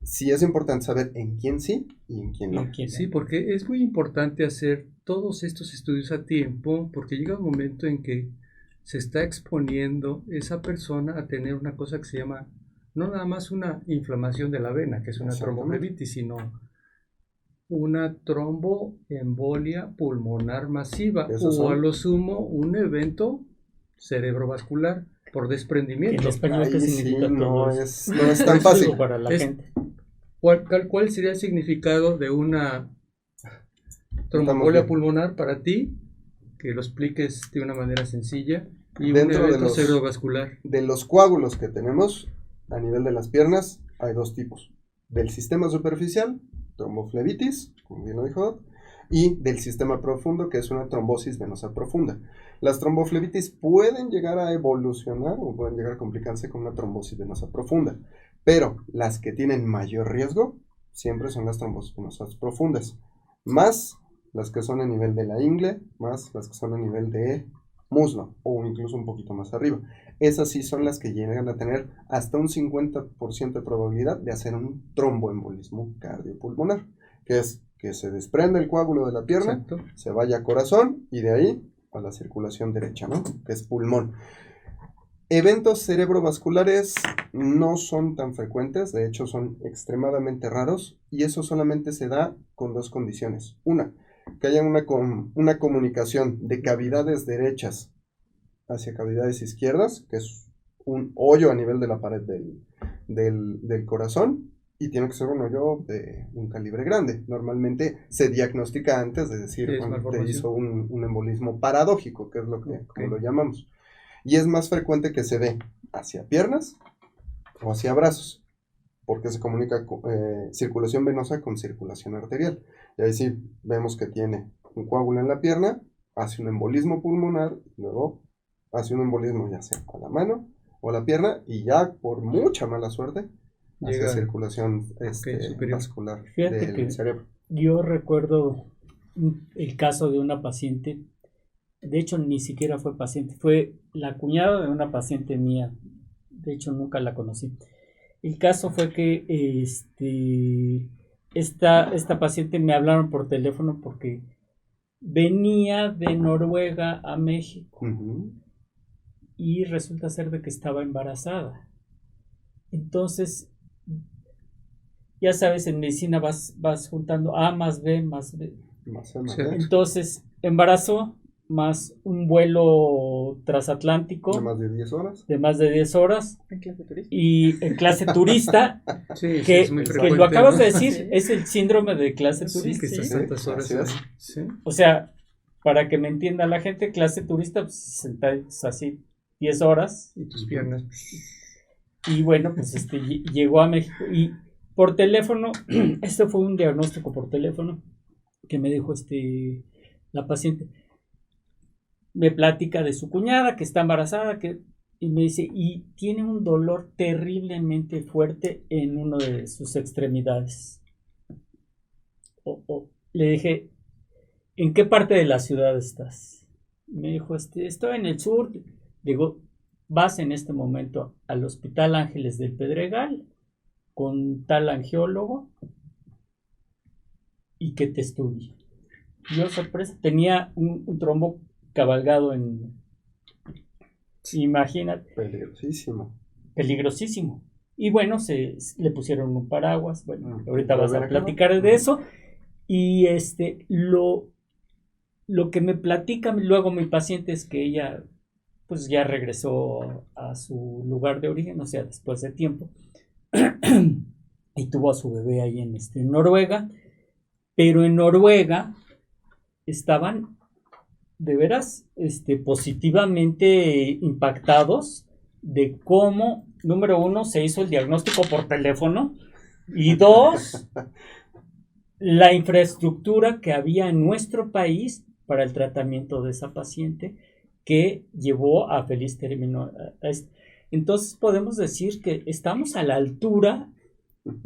sí es importante saber en quién sí y en quién no. ¿Quién? Sí, porque es muy importante hacer todos estos estudios a tiempo, porque llega un momento en que se está exponiendo esa persona a tener una cosa que se llama, no nada más una inflamación de la vena, que es una Exactamente. tromboflebitis, sino una tromboembolia pulmonar masiva Esos o son. a lo sumo un evento cerebrovascular por En desprendimiento. español, ¿qué Ahí sí significa todo no eso? es tan fácil. Digo, para la Es- gente. ¿Cuál sería el significado de una tromboembolia bien. pulmonar para ti? Que lo expliques de una manera sencilla. Y un Dentro de evento los- cerebrovascular. De los coágulos que tenemos a nivel de las piernas, hay 2 tipos. Del sistema superficial, tromboflebitis, como bien lo dijo Doc, y del sistema profundo, que es una trombosis venosa profunda. Las tromboflebitis pueden llegar a evolucionar o pueden llegar a complicarse con una trombosis venosa profunda, pero las que tienen mayor riesgo siempre son las trombosis venosas profundas, más las que son a nivel de la ingle, más las que son a nivel de muslo o incluso un poquito más arriba. Esas sí son las que llegan a tener hasta un 50% de probabilidad de hacer un tromboembolismo cardiopulmonar, que es que se desprende el coágulo de la pierna, Exacto. se vaya a corazón y de ahí a la circulación derecha, ¿no? Que es pulmón. Eventos cerebrovasculares no son tan frecuentes, de hecho son extremadamente raros y eso solamente se da con 2 condiciones. Una, que haya una comunicación de cavidades derechas hacia cavidades izquierdas, que es un hoyo a nivel de la pared del corazón, y tiene que ser un hoyo de un calibre grande. Normalmente se diagnostica antes de decir, Sí, es bueno, te malformación. hizo un embolismo paradójico, que es lo que Ok. como lo llamamos. Y es más frecuente que se dé hacia piernas o hacia brazos, porque se comunica circulación venosa con circulación arterial. Y ahí sí vemos que tiene un coágulo en la pierna, hace un embolismo pulmonar, luego hace un embolismo ya sea a la mano o la pierna, y ya por mucha mala suerte hace Llega- circulación superior. vascular Fíjate del que- cerebro. Yo recuerdo el caso de una paciente, de hecho ni siquiera fue paciente, fue la cuñada de una paciente mía, de hecho nunca la conocí. El caso fue que esta paciente me hablaron por teléfono porque venía de Noruega a México Ujú. y resulta ser de que estaba embarazada. Entonces, ya sabes, en medicina vas juntando A más B más B. Más o menos, Sí. ¿eh? Entonces, embarazó más un vuelo transatlántico De más de 10 horas. de más de 10 horas En clase turista. y en clase turista, Sí, sí, que, es muy que frecuente, lo acabas ¿no? de decir, Sí. es el síndrome de clase Sí, turista. que estás Sí, tantas horas. así es. Sí. O sea, para que me entienda la gente, clase turista, pues sentados así 10 horas. Y tus piernas. Y bueno, pues llegó a México y por teléfono, este fue un diagnóstico por teléfono que me dijo la paciente. Me platica de su cuñada que está embarazada y me dice, y tiene un dolor terriblemente fuerte en una de sus extremidades. Le dije, ¿en qué parte de la ciudad estás? Me dijo, estoy en el sur. Digo, vas en este momento al Hospital Ángeles del Pedregal con tal angiólogo y que te estudie. Yo, sorpresa, tenía un trombo cabalgado imagínate, Peligrosísimo. peligrosísimo. Y bueno, le pusieron un paraguas. Bueno, ahorita vas a acá. platicar de eso. Y lo que me platica luego mi paciente es que ella pues ya regresó a su lugar de origen, o sea, después de tiempo. Y tuvo a su bebé ahí en Noruega. Pero en Noruega estaban de veras positivamente impactados de cómo, número uno, se hizo el diagnóstico por teléfono y dos, la infraestructura que había en nuestro país para el tratamiento de esa paciente que llevó a feliz término. Entonces podemos decir que estamos a la altura,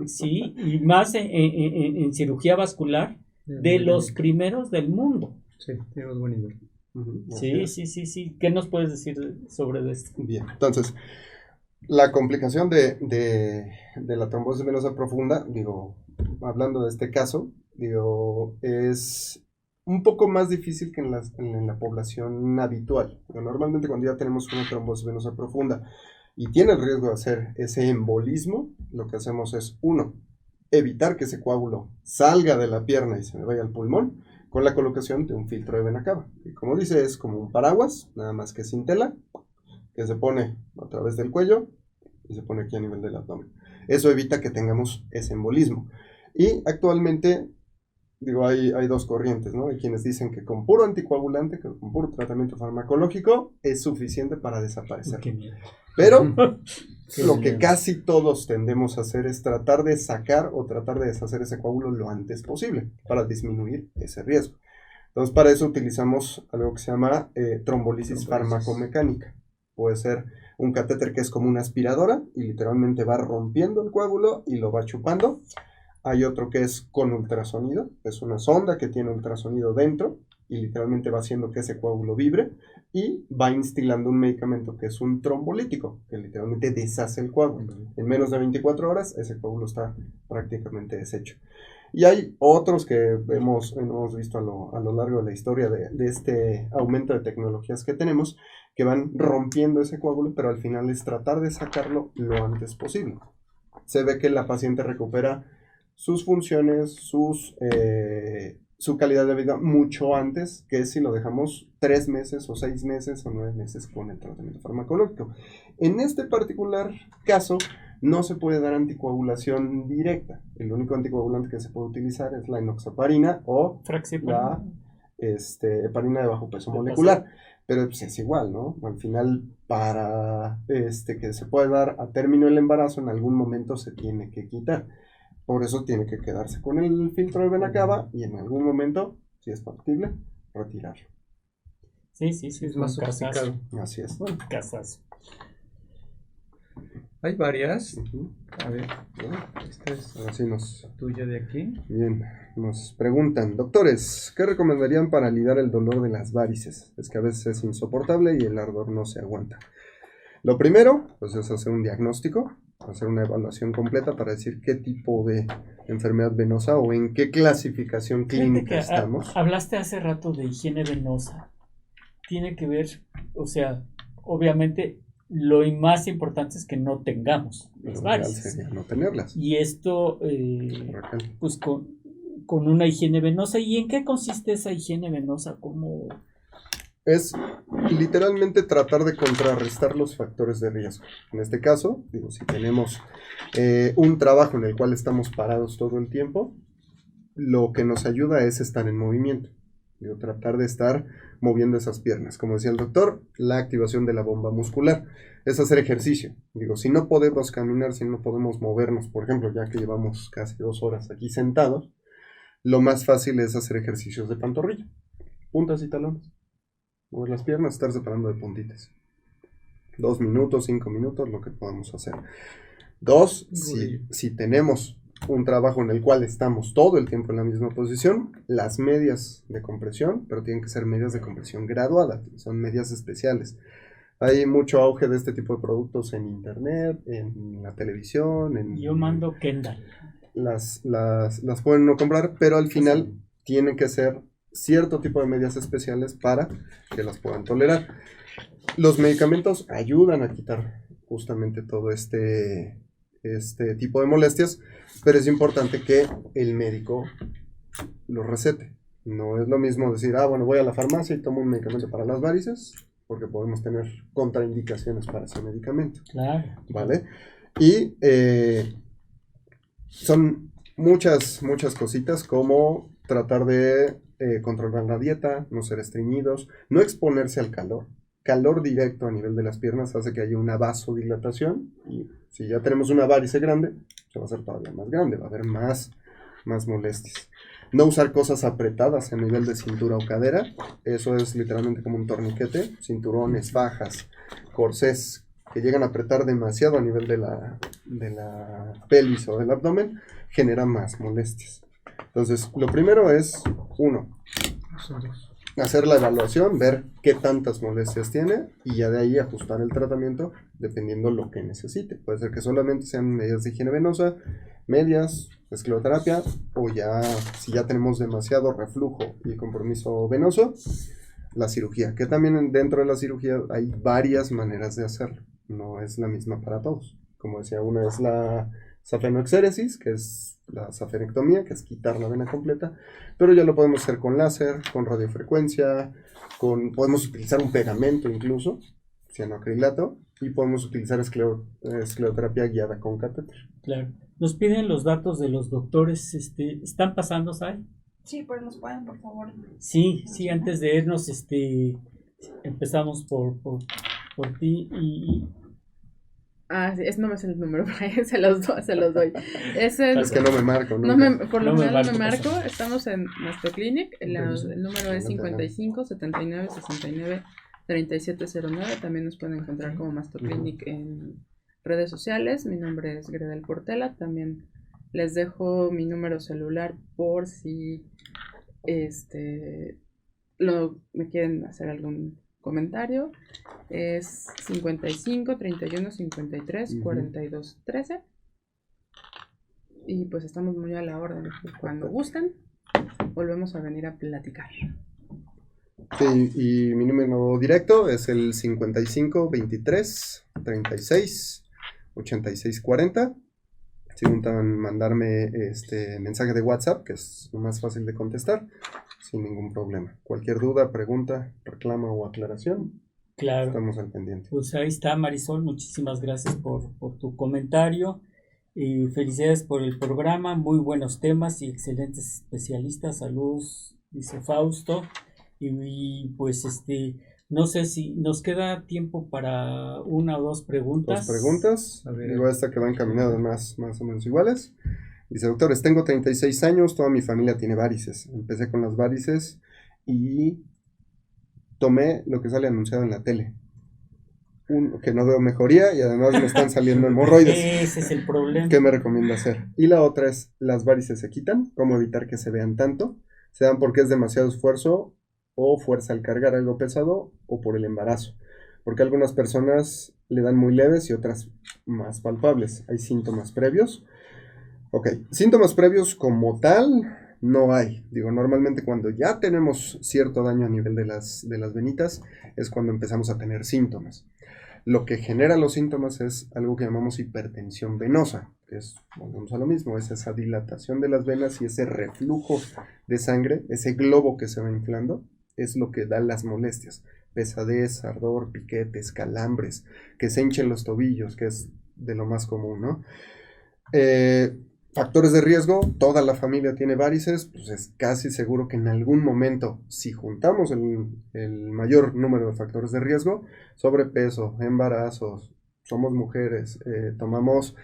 ¿sí? Y más en cirugía vascular de los primeros del mundo. Sí, tenemos buen nivel. Sí. ¿Qué nos puedes decir sobre esto? Bien, entonces, la complicación de la trombosis venosa profunda, digo, hablando de este caso, digo, es un poco más difícil que en la población habitual. Normalmente cuando ya tenemos una trombosis venosa profunda y tiene el riesgo de hacer ese embolismo, lo que hacemos es, uno, evitar que ese coágulo salga de la pierna y se me vaya al pulmón, con la colocación de un filtro de vena cava. Y como dice, es como un paraguas, nada más que sin tela, que se pone a través del cuello y se pone aquí a nivel del abdomen. Eso evita que tengamos ese embolismo. Y actualmente, digo, hay dos corrientes, ¿no? Hay quienes dicen que con puro anticoagulante, que con puro tratamiento farmacológico, es suficiente para desaparecer. Pero lo que casi todos tendemos a hacer es tratar de sacar o tratar de deshacer ese coágulo lo antes posible para disminuir ese riesgo. Entonces, para eso utilizamos algo que se llama trombolisis farmacomecánica. Puede ser un catéter que es como una aspiradora y literalmente va rompiendo el coágulo y lo va chupando. Hay otro que es con ultrasonido, es una sonda que tiene ultrasonido dentro y literalmente va haciendo que ese coágulo vibre y va instilando un medicamento que es un trombolítico, que literalmente deshace el coágulo. En menos de 24 horas ese coágulo está prácticamente deshecho. Y hay otros que hemos visto a lo largo de la historia de este aumento de tecnologías que tenemos, que van rompiendo ese coágulo, pero al final es tratar de sacarlo lo antes posible. Se ve que la paciente recupera sus funciones, su calidad de vida mucho antes que si lo dejamos 3 meses o 6 meses o 9 meses con el tratamiento farmacológico. En este particular caso no se puede dar anticoagulación directa. El único anticoagulante que se puede utilizar es la enoxaparina o la heparina de bajo peso molecular. Pero pues es igual, ¿no? Al final, para que se pueda dar a término el embarazo, en algún momento se tiene que quitar. Por eso tiene que quedarse con el filtro de vena cava y en algún momento, si es factible, retirarlo. Sí, es más sofisticado. Así es. Casazo. Hay varias. Uh-huh. A ver, esta es Ahora sí tuya de aquí. Bien, nos preguntan, doctores, ¿qué recomendarían para aliviar el dolor de las varices? Es que a veces es insoportable y el ardor no se aguanta. Lo primero, pues es hacer un diagnóstico, hacer una evaluación completa para decir qué tipo de enfermedad venosa o en qué clasificación clínica estamos. Hablaste hace rato de higiene venosa. Tiene que ver, o sea, obviamente lo más importante es que no tengamos las varices. Sería no tenerlas. Y esto, pues con una higiene venosa. ¿Y en qué consiste esa higiene venosa? es literalmente tratar de contrarrestar los factores de riesgo. En este caso, digo, si tenemos un trabajo en el cual estamos parados todo el tiempo, lo que nos ayuda es estar en movimiento. Digo, tratar de estar moviendo esas piernas. Como decía el doctor, la activación de la bomba muscular es hacer ejercicio. Digo, si no podemos caminar, si no podemos movernos, por ejemplo, ya que llevamos casi 2 horas aquí sentados, lo más fácil es hacer ejercicios de pantorrilla, puntas y talones. Mover las piernas, estar separando de puntitas. 2 minutos, 5 minutos, lo que podamos hacer. 2, si tenemos un trabajo en el cual estamos todo el tiempo en la misma posición, las medias de compresión, pero tienen que ser medias de compresión graduadas, son medias especiales. Hay mucho auge de este tipo de productos en internet, en la televisión. Yo mando Kendall. Las pueden no comprar, pero al final tienen que ser cierto tipo de medidas especiales para que las puedan tolerar. Los medicamentos ayudan a quitar justamente todo este tipo de molestias, pero es importante que el médico lo recete. No es lo mismo decir, bueno, voy a la farmacia y tomo un medicamento para las varices, porque podemos tener contraindicaciones para ese medicamento. Claro. ¿Vale? Y son muchas cositas, como tratar de controlar la dieta, no ser estreñidos, no exponerse al calor. Calor directo a nivel de las piernas hace que haya una vasodilatación, y si ya tenemos una varice grande, se va a hacer todavía más grande, va a haber más molestias. No usar cosas apretadas a nivel de cintura o cadera, eso es literalmente como un torniquete, cinturones, fajas, corsés que llegan a apretar demasiado a nivel de la pelvis o del abdomen, genera más molestias. Entonces, lo primero es, hacer la evaluación, ver qué tantas molestias tiene y ya de ahí ajustar el tratamiento dependiendo lo que necesite. Puede ser que solamente sean medidas de higiene venosa, medias, escleroterapia, o ya, si ya tenemos demasiado reflujo y compromiso venoso, la cirugía, que también dentro de la cirugía hay varias maneras de hacerlo, no es la misma para todos. Como decía, una es la safenoexéresis, que es la safenectomía, que es quitar la vena completa, pero ya lo podemos hacer con láser, con radiofrecuencia, podemos utilizar un pegamento incluso, cianoacrilato, y podemos utilizar escleroterapia guiada con catéter. Claro. Nos piden los datos de los doctores, ¿están pasando, Sai? Sí, pues nos pueden, por favor. Sí, antes de irnos, empezamos por ti y... Sí, no me sé el número, se los doy. Es que no me marco. Por lo menos no me marco. Estamos en nuestro clinic. El número es 55 79 69 3709. También nos pueden encontrar como Mastoclinic en redes sociales. Mi nombre es Gredel Portela. También les dejo mi número celular por si me quieren hacer algún comentario. Es 55 31 53 42 13. Y pues estamos muy a la orden. Cuando gusten, volvemos a venir a platicar. Sí, y mi número directo es el 55 23 36 86 40. Si gustan mandarme mensaje de WhatsApp, que es lo más fácil de contestar, sin ningún problema. Cualquier duda, pregunta, reclamo o aclaración, claro, estamos al pendiente. Pues ahí está, Marisol, muchísimas gracias por tu comentario y felicidades por el programa, muy buenos temas y excelentes especialistas. Saludos, dice Fausto. Y pues no sé si nos queda tiempo para una o dos preguntas. Dos preguntas, digo esta que va encaminada más o menos iguales. Dice, doctores, tengo 36 años, toda mi familia tiene varices. Empecé con las varices y tomé lo que sale anunciado en la tele. Que no veo mejoría y además me están saliendo hemorroides. Ese es el problema. ¿Qué me recomienda hacer? Y la otra es, ¿las varices se quitan? ¿Cómo evitar que se vean tanto? ¿Se dan porque es demasiado esfuerzo o fuerza al cargar algo pesado o por el embarazo? Porque algunas personas le dan muy leves y otras más palpables. ¿Hay síntomas previos? Ok, síntomas previos como tal no hay. Digo, normalmente cuando ya tenemos cierto daño a nivel de las venitas es cuando empezamos a tener síntomas. Lo que genera los síntomas es algo que llamamos hipertensión venosa, que es, volvemos a lo mismo, es esa dilatación de las venas y ese reflujo de sangre, ese globo que se va inflando, es lo que da las molestias. Pesadez, ardor, piquetes, calambres, que se hinchen los tobillos, que es de lo más común, ¿no? Factores de riesgo, toda la familia tiene varices, pues es casi seguro que en algún momento, si juntamos el mayor número de factores de riesgo, sobrepeso, embarazos, somos mujeres, tomamos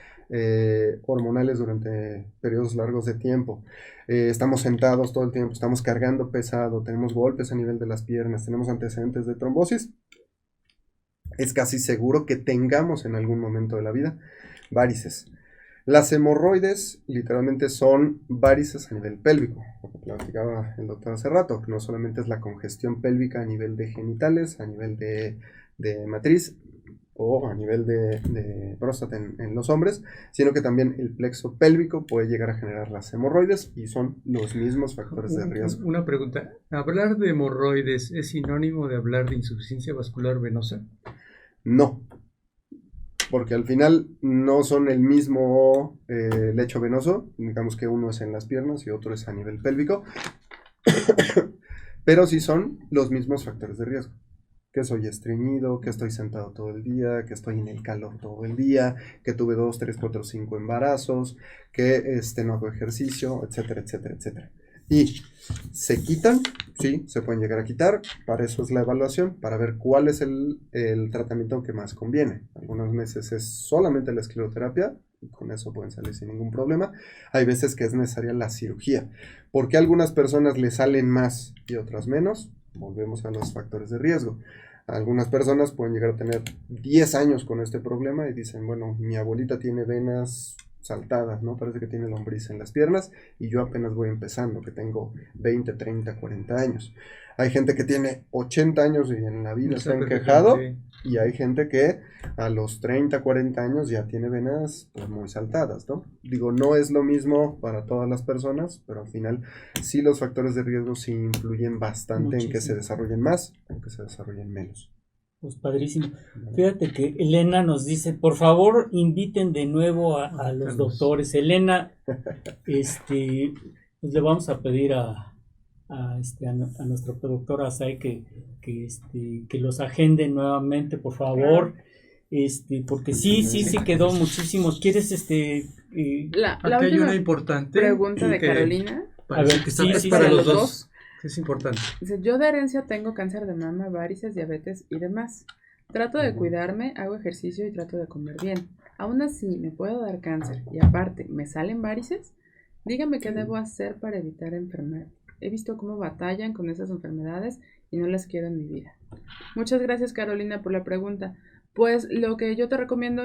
hormonales durante periodos largos de tiempo, estamos sentados todo el tiempo, estamos cargando pesado, tenemos golpes a nivel de las piernas, tenemos antecedentes de trombosis, es casi seguro que tengamos en algún momento de la vida varices. Las hemorroides literalmente son varices a nivel pélvico, lo que platicaba el doctor hace rato, que no solamente es la congestión pélvica a nivel de genitales, a nivel de matriz o a nivel de próstata en los hombres, sino que también el plexo pélvico puede llegar a generar las hemorroides y son los mismos factores de riesgo. Una pregunta, ¿hablar de hemorroides es sinónimo de hablar de insuficiencia vascular venosa? No, porque al final no son el mismo lecho venoso, digamos que uno es en las piernas y otro es a nivel pélvico, pero sí son los mismos factores de riesgo. Que soy estreñido, que estoy sentado todo el día, que estoy en el calor todo el día, que tuve 2, 3, 4, 5 embarazos, que no hago ejercicio, etcétera, etcétera, etcétera. Y se quitan, sí, se pueden llegar a quitar, para eso es la evaluación, para ver cuál es el tratamiento que más conviene. Algunas veces es solamente la escleroterapia, y con eso pueden salir sin ningún problema. Hay veces que es necesaria la cirugía. ¿Por qué a algunas personas les salen más y otras menos? Volvemos a los factores de riesgo. Algunas personas pueden llegar a tener 10 años con este problema y dicen, bueno, mi abuelita tiene venas saltadas, ¿no? Parece que tiene lombriz en las piernas y yo apenas voy empezando, que tengo 20, 30, 40 años. Hay gente que tiene 80 años y en la vida se han quejado, y hay gente que a los 30, 40 años ya tiene venas pues, muy saltadas, ¿no? Digo, no es lo mismo para todas las personas, pero al final sí los factores de riesgo sí influyen bastante en que se desarrollen más o que se desarrollen menos. Pues padrísimo. Fíjate que Elena nos dice, por favor, inviten de nuevo a los doctores. Elena, pues le vamos a pedir a nuestra productora Asai que los agende nuevamente, por favor. Porque sí quedó muchísimos. ¿Quieres La Aquí hay última una importante pregunta de Carolina. A ver, que sí, es sí, para sí, los dos. Es importante. Dice, yo de herencia tengo cáncer de mama, varices, diabetes y demás. Trato de cuidarme, hago ejercicio y trato de comer bien. Aún así, me puedo dar cáncer y aparte, ¿me salen varices? Dígame qué debo hacer para evitar enfermar. He visto cómo batallan con esas enfermedades y no las quiero en mi vida. Muchas gracias, Carolina, por la pregunta. Pues lo que yo te recomiendo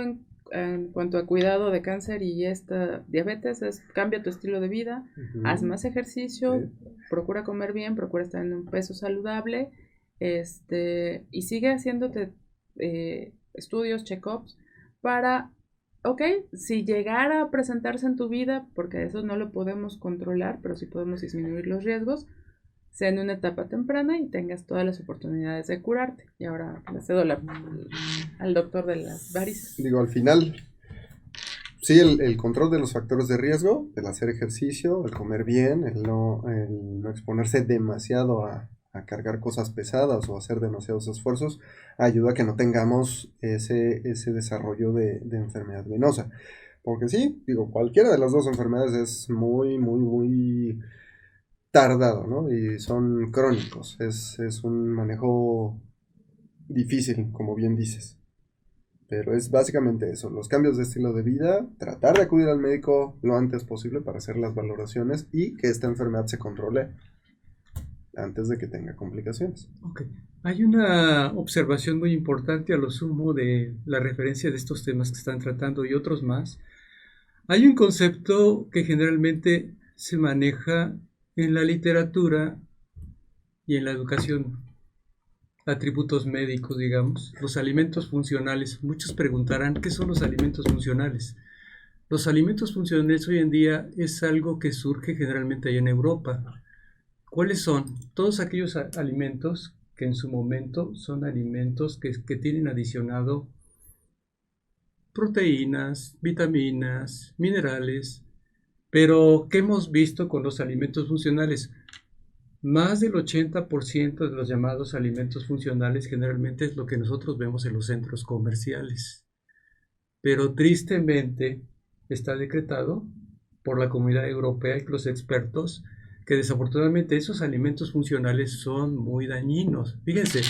en cuanto a cuidado de cáncer y esta diabetes es cambia tu estilo de vida, haz más ejercicio, procura comer bien, procura estar en un peso saludable, y sigue haciéndote estudios, check-ups para, si llegara a presentarse en tu vida, porque eso no lo podemos controlar, pero sí podemos disminuir los riesgos, sea en una etapa temprana y tengas todas las oportunidades de curarte. Y ahora le cedo al doctor de las varices. Digo, al final, sí, el control de los factores de riesgo, el hacer ejercicio, el comer bien, el no exponerse demasiado a cargar cosas pesadas o hacer demasiados esfuerzos, ayuda a que no tengamos ese desarrollo de enfermedad venosa. Porque sí, digo, cualquiera de las dos enfermedades es muy, muy, muy tardado, ¿no? Y son crónicos. Es un manejo difícil, como bien dices. Pero es básicamente eso, los cambios de estilo de vida, tratar de acudir al médico lo antes posible para hacer las valoraciones y que esta enfermedad se controle antes de que tenga complicaciones. Okay. Hay una observación muy importante a lo sumo de la referencia de estos temas que están tratando y otros más. Hay un concepto que generalmente se maneja en la literatura y en la educación, atributos médicos, digamos, los alimentos funcionales. Muchos preguntarán, ¿qué son los alimentos funcionales? Los alimentos funcionales hoy en día es algo que surge generalmente allá en Europa. ¿Cuáles son? Todos aquellos alimentos que en su momento son alimentos que tienen adicionado proteínas, vitaminas, minerales, pero ¿qué hemos visto con los alimentos funcionales? más del 80% de los llamados alimentos funcionales generalmente es lo que nosotros vemos en los centros comerciales. Pero tristemente está decretado por la Comunidad Europea y los expertos que desafortunadamente esos alimentos funcionales son muy dañinos. Fíjense,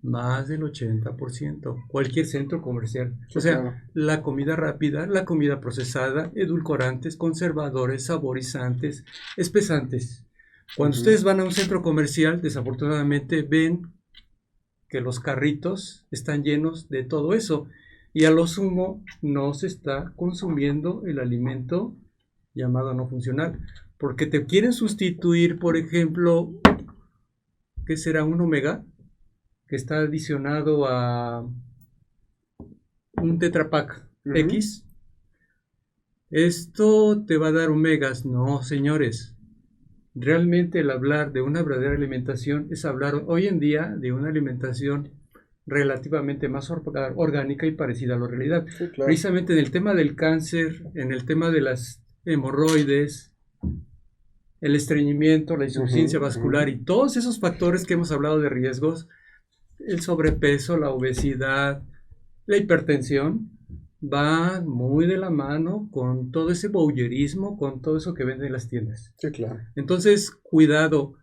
más del 80%, cualquier centro comercial. O sea, claro. la comida rápida, la comida procesada, edulcorantes, conservadores, saborizantes, espesantes. Cuando ustedes van a un centro comercial, desafortunadamente ven que los carritos están llenos de todo eso. Y a lo sumo no se está consumiendo el alimento llamado no funcional. Porque te quieren sustituir, por ejemplo, ¿qué será? Un omega, que está adicionado a un Tetra Pak X. Esto te va a dar omegas. No, señores. Realmente el hablar de una verdadera alimentación es hablar hoy en día de una alimentación relativamente más orgánica y parecida a la realidad. Sí, claro. Precisamente en el tema del cáncer, en el tema de las hemorroides, el estreñimiento, la insuficiencia vascular y todos esos factores que hemos hablado de riesgos, el sobrepeso, la obesidad, la hipertensión, va muy de la mano con todo ese voyeurismo, con todo eso que venden en las tiendas. Sí, claro. Entonces, cuidado.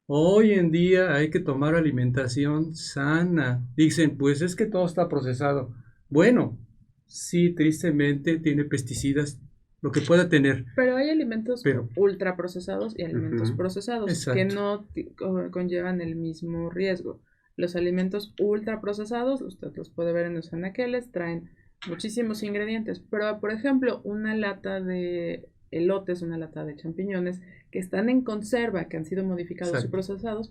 Hoy en día hay que tomar alimentación sana. Dicen, pues es que todo está procesado. Bueno, sí, tristemente tiene pesticidas, lo que pueda tener. Pero hay alimentos ultraprocesados y alimentos procesados Exacto. que no conllevan el mismo riesgo. Los alimentos ultraprocesados, usted los puede ver en los anaqueles, traen muchísimos ingredientes. Pero, por ejemplo, una lata de elotes, una lata de champiñones que están en conserva, que han sido modificados Exacto. y procesados,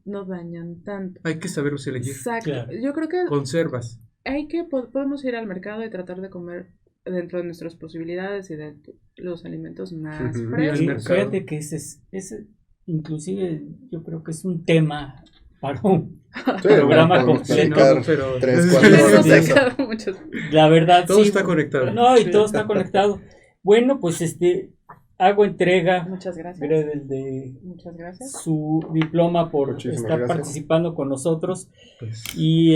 no dañan tanto. Hay que saberlos elegir. Exacto. Claro. Yo creo que Conservas. podemos ir al mercado y tratar de comer dentro de nuestras posibilidades y de los alimentos más Y al frescos. mercado. Fíjate que ese inclusive yo creo que es un tema para un programa podemos completo. platicar pero 3, Hemos 4 horas de eso. sacado muchos. La verdad, todo sí. está conectado. No, y todo está conectado. Bueno, pues hago entrega Muchas gracias. de Muchas gracias. su diploma por Muchísimas estar gracias. participando con nosotros. Pues, Y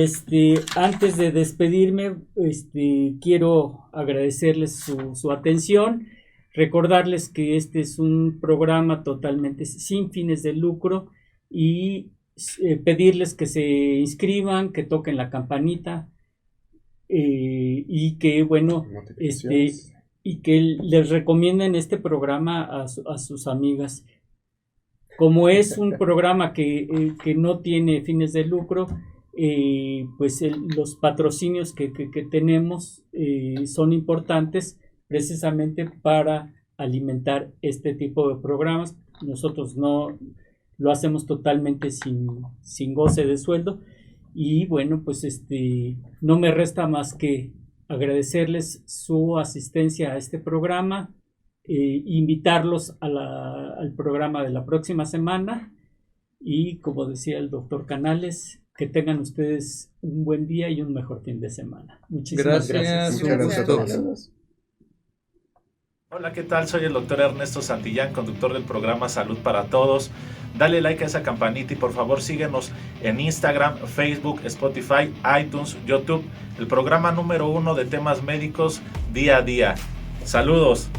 antes de despedirme, quiero agradecerles su atención, recordarles que este es un programa totalmente sin fines de lucro y pedirles que se inscriban, que toquen la campanita y que bueno, Notificaciones. y que les recomienden este programa a sus amigas. Como es un programa que no tiene fines de lucro, pues los patrocinios que tenemos son importantes precisamente para alimentar este tipo de programas. Nosotros no lo hacemos totalmente sin goce de sueldo y bueno, pues no me resta más que agradecerles su asistencia a este programa, invitarlos al programa de la próxima semana y como decía el doctor Canales, que tengan ustedes un buen día y un mejor fin de semana. Muchísimas gracias. Muchas gracias a todos. Saludos. Hola, ¿qué tal? Soy el doctor Ernesto Santillán, conductor del programa Salud para Todos. Dale like a esa campanita y por favor síguenos en Instagram, Facebook, Spotify, iTunes, YouTube. El programa número 1 de temas médicos día a día. Saludos.